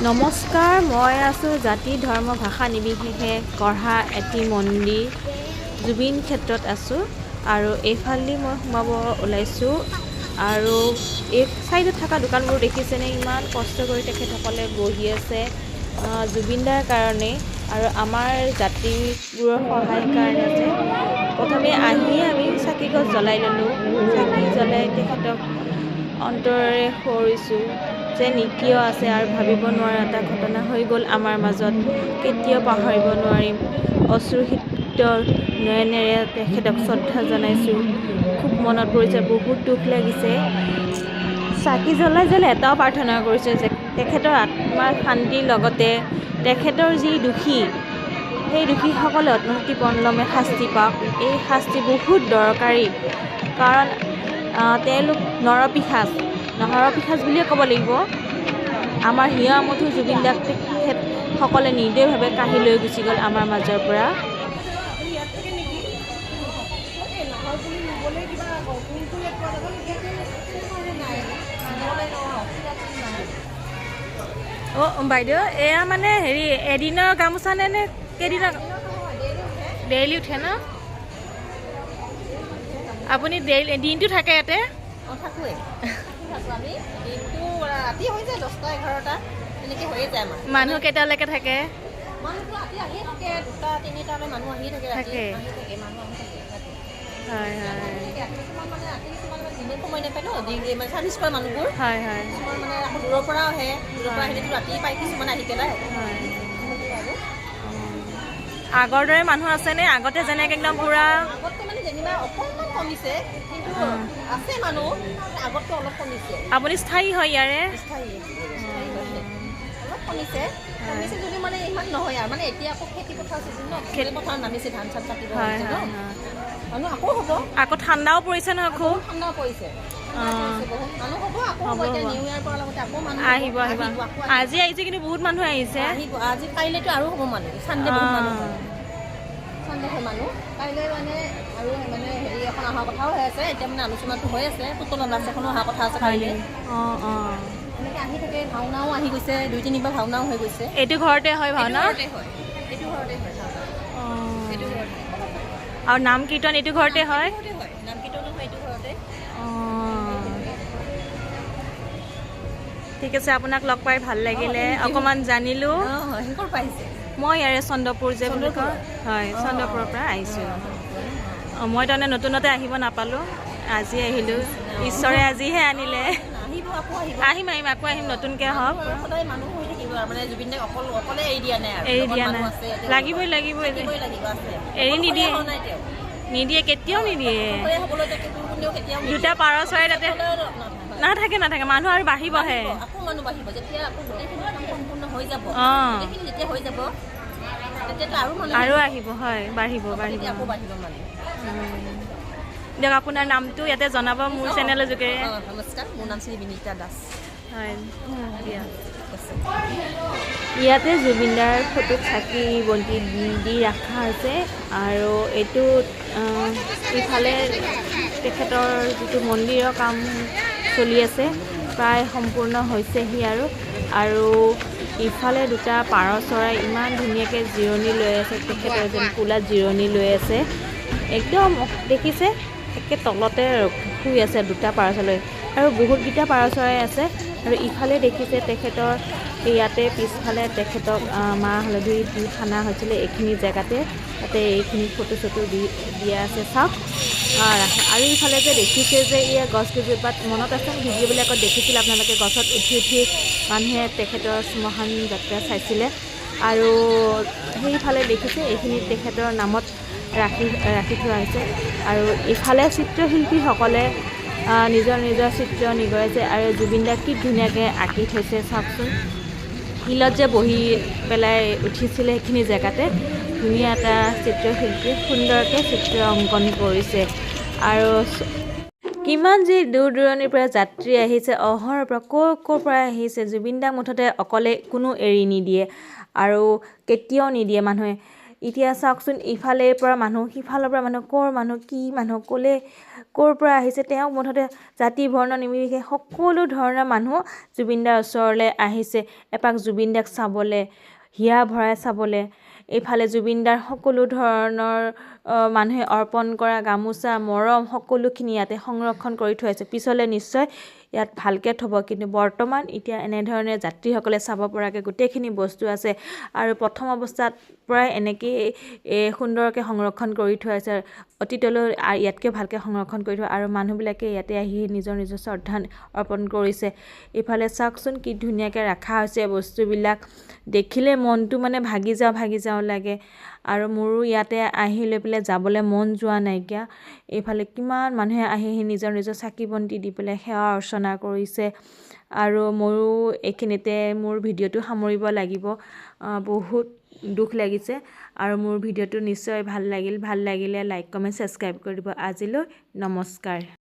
নমস্কাৰ, মই আছোঁ জাতি ধৰ্ম ভাষা নিৰ্বিশেষে গঢ়া এটি মন্দিৰ জুবিন ক্ষেত্ৰত আছোঁ আৰু এইফালেদি মই সোমাব ওলাইছোঁ আৰু এই চাইডত থকা দোকানবোৰ দেখিছেনে ইমান কষ্ট কৰি তেখেতসকলে বহি আছে জুবিনদাৰ কাৰণে আৰু আমাৰ জাতিবোৰৰ সহায়ৰ কাৰণে আছে। প্ৰথমে আহিয়ে আমি চাকি গছ জ্বলাই ল'লোঁ, চাকি জ্বলাই তেখেতক অন্তৰেৰে সুঁৱৰিছোঁ যে কিয় আছে আৰু ভাবিব নোৱাৰা এটা ঘটনা হৈ গ'ল আমাৰ মাজত, কেতিয়াও পাহৰিব নোৱাৰিম। অশ্ৰুসিক্ত নয়নেৰে তেখেতক শ্ৰদ্ধা জনাইছোঁ। খুব মনত পৰিছে, বহুত দুখ লাগিছে। চাকি জ্বলাই এটাও প্ৰাৰ্থনা কৰিছোঁ যে তেখেতৰ আত্মাৰ শান্তিৰ লগতে তেখেতৰ যি দোষী সেই দোষীসকলে অনতিপলমে শাস্তি পাওক। এই শাস্তি বহুত দৰকাৰী, কাৰণ তেওঁলোক নৰপিশাচ বুলিয়ে ক'ব লাগিব। আমাৰ হিয়া আমঠু জুবিন দাক তেখেতসকলে নিৰ্দয়ভাৱে কাঢ়ি লৈ গুচি গ'ল আমাৰ মাজৰ পৰা। অঁ বাইদেউ, এয়া মানে হেৰি এদিনৰ গামোচা নে কেইদিনৰ? ডেইলি উঠে ন? আপুনি দিনটো থাকে ইয়াতে? থাকোঁৱে আমি দিনটো ৰাতি হৈ যায় 10টা-11টা তেনেকৈ হৈয়ে যায়। মানুহ কেইটালৈকে থাকে? মানুহটো ৰাতি আহিয়ে থাকে, 2টা-3টালৈ মানুহ আহিয়ে থাকে। মানুহ আহি থাকে ৰাতি। হয় কিছুমান মানে ৰাতি কিছুমান দিনে সময় নাপায় ন, মানে চাৰ্ভিচ কৰা মানুহবোৰ। হয় কিছুমান মানে আকৌ দূৰৰ পৰা আহে, দূৰৰ পৰা আহিলেতো ৰাতি পায় কিছুমান আহি পেলাই। আগৰ দৰে মানুহ আছেনে? আগতে যেনেকৈ একদম পুৰা আগতকৈ মানে যেনিবা অকণমান কমিছে, কিন্তু আছে মানুহ, আগতকৈ অলপ কমিছে। আপুনি স্থায়ী হয় ইয়াৰে? স্থায়ী অলপ কমিছে যদিও মানে ইমান নহয় আৰু। মানে এতিয়া আকৌ খেতি পথাৰ চিজন ন, খেতি পথাৰত নামিছে, ধান চান কাটিব হৈছে ন, মানুহ আকৌ হ'ব। আকৌ ঠাণ্ডাও পৰিছে নহয়, খুব ঠাণ্ডাও পৰিছে, বহুত মানুহ হ'ব। আকৌ হ'ব এতিয়া নিউ ইয়াৰ পৰা লগতে আকৌ মানুহ আহিব। আজি আহিছে কিন্তু বহুত মানুহ আহিছে। আহিব আজি, কাইলৈতো আৰু হ'ব মানুহ। চানডে বহুত মানুহ হয়, চানডে হয় মানুহ। কাইলৈ মানে আৰু মানে হেৰি এখন অহা কথাও হৈ আছে, এতিয়া মানে আলোচনাটো হৈ আছে। পুতলা নাচ এখনো অহা কথা আছে কাইলৈ। এনেকৈ আহি থাকে। ভাওনাও আহি গৈছে, 2-3বাৰ ভাওনাও হৈ গৈছে। এইটো ঘৰতে হয় ভাওনা? এইটো ঘৰতে হয়। আৰু নাম কীৰ্তন এইটো ঘৰতে হয়? নাম কীৰ্তনো হয় এইটো ঘৰতে। ঠিক আছে, আপোনাক লগ পাই ভাল লাগিলে, অকণমান জানিলোঁ। মই ইয়াৰে চন্দ্ৰপুৰ যে বুলি কয়, হয় চন্দ্ৰপুৰৰ পৰা আহিছোঁ। মই তাৰমানে নতুনতে আহিব নাপালোঁ, আজি আহিলোঁ। ঈশ্বৰে আজিহে আনিলে। আহিম আকৌ আহিম, নতুনকৈ হওক। এৰি দিয়া নাই, লাগিবই এৰি নিদিয়ে কেতিয়াও নিদিয়ে। 2টা পাৰ চৰাই তাতে নাথাকে, মানুহ আৰু বাঢ়িবহে। আৰু আহিব, হয় বাঢ়িব। দিয়ক, আপোনাৰ নামটো ইয়াতে জনাব মোৰ চেনেলৰ যোগেৰে। নমস্কাৰ, মোৰ নাম শ্ৰী বিনীতা দাস। হয়, ইয়াতে জুবিনদাৰ ফটোত চাকি বন্তি দি ৰখা হৈছে আৰু এইটো ইফালে তেখেতৰ যিটো মন্দিৰৰ কাম চলি আছে, প্ৰায় সম্পূৰ্ণ হৈছেহি আৰু ইফালে 2টা পাৰ চৰাই ইমান ধুনীয়াকৈ জিৰণি লৈ আছে। তেখেতৰ যেন কোলাত জিৰণি লৈ আছে, একদম দেখিছে একে তলতে শুই আছে 2টা পাৰ চৰাই, আৰু বহুতকেইটা পাৰ চৰাই আছে। আৰু ইফালে দেখিছে তেখেতৰ ইয়াতে পিছফালে তেখেতক মাহ হালধি দি খানা হৈছিলে এইখিনি জেগাতে, তাতে এইখিনি ফটো চটো দিয়া আছে চাওক। আৰু ইফালে যে দেখিছে যে ইয়াৰ গছ কেইজোপাত মনত আছে ভিডিঅ'বিলাকত দেখিছিল আপোনালোকে, গছত উঠি মানুহে তেখেতৰ শ্মশান যাত্ৰা চাইছিলে। আৰু সেইফালে দেখিছে এইখিনি তেখেতৰ নামত ৰাখি থোৱা হৈছে। আৰু ইফালে চিত্ৰশিল্পীসকলে নিজৰ চিত্ৰ নিগৰাইছে আৰু জুবিনদাক কি ধুনীয়াকৈ আঁকি থৈছে চাওকচোন। শিলত যে বহি পেলাই উঠিছিলে সেইখিনি জেগাতে ধুনীয়া এটা চিত্ৰশিল্পী সুন্দৰকৈ চিত্ৰ অংকন কৰিছে। আৰু কিমান যি দূৰ দূৰণিৰ পৰা যাত্ৰী আহিছে, অহৰৰ পৰা ক'ৰ পৰা আহিছে। জুবিনদাক মুঠতে অকলে কোনো এৰি নিদিয়ে আৰু কেতিয়াও নিদিয়ে মানুহে। এতিয়া চাওকচোন ইফালৰ পৰা মানুহ সিফালৰ পৰা মানুহ ক'ৰ মানুহ কি মানুহ ক'ৰ পৰা আহিছে তেওঁক মুঠতে জাতি বৰ্ণ নিৰ্বিশেষে সকলো ধৰণৰ মানুহ জুবিনদাৰ ওচৰলৈ আহিছে এপাক জুবিনদাক চাবলৈ হিয়া ভৰাই চাবলৈ এইফালে জুবিনদাৰ সকলো ধৰণৰ মানুহে অৰ্পণ কৰা গামোচা মৰম সকলোখিনি ইয়াতে সংৰক্ষণ কৰি থৈ আছে পিছলৈ নিশ্চয় ইয়াত ভালকৈ থ'ব কিন্তু বৰ্তমান এতিয়া এনেধৰণে যাত্ৰীসকলে চাব পৰাকৈ গোটেইখিনি বস্তু আছে আৰু প্ৰথম অৱস্থাত পৰাই এনেকেই সুন্দৰকৈ সংৰক্ষণ কৰি থৈ আছে অতীতলৈ ইয়াতকৈ ভালকৈ সংৰক্ষণ কৰি থোৱা আৰু মানুহবিলাকে ইয়াতে আহি নিজৰ শ্ৰদ্ধা অৰ্পণ কৰিছে ইফালে চাওকচোন কি ধুনীয়াকৈ ৰখা হৈছে বস্তুবিলাক দেখিলে মনটো মানে ভাগি যাওঁ লাগে আৰু মোৰো ইয়াতে আহি লৈ পেলাই যাবলৈ মন যোৱা নাইকিয়া এইফালে কিমান মানুহে আহি নিজৰ চাকি বন্তি দি পেলাই সেৱা অৰ্চনা কৰিছে আৰু ময়ো এইখিনিতে মোৰ ভিডিঅ'টো সামৰিব লাগিব বহুত দুখ লাগিছে আৰু মোৰ ভিডিঅ'টো নিশ্চয় ভাল লাগিলে লাইক কমেণ্ট ছাবস্ক্ৰাইব কৰি দিব আজিলৈ নমস্কাৰ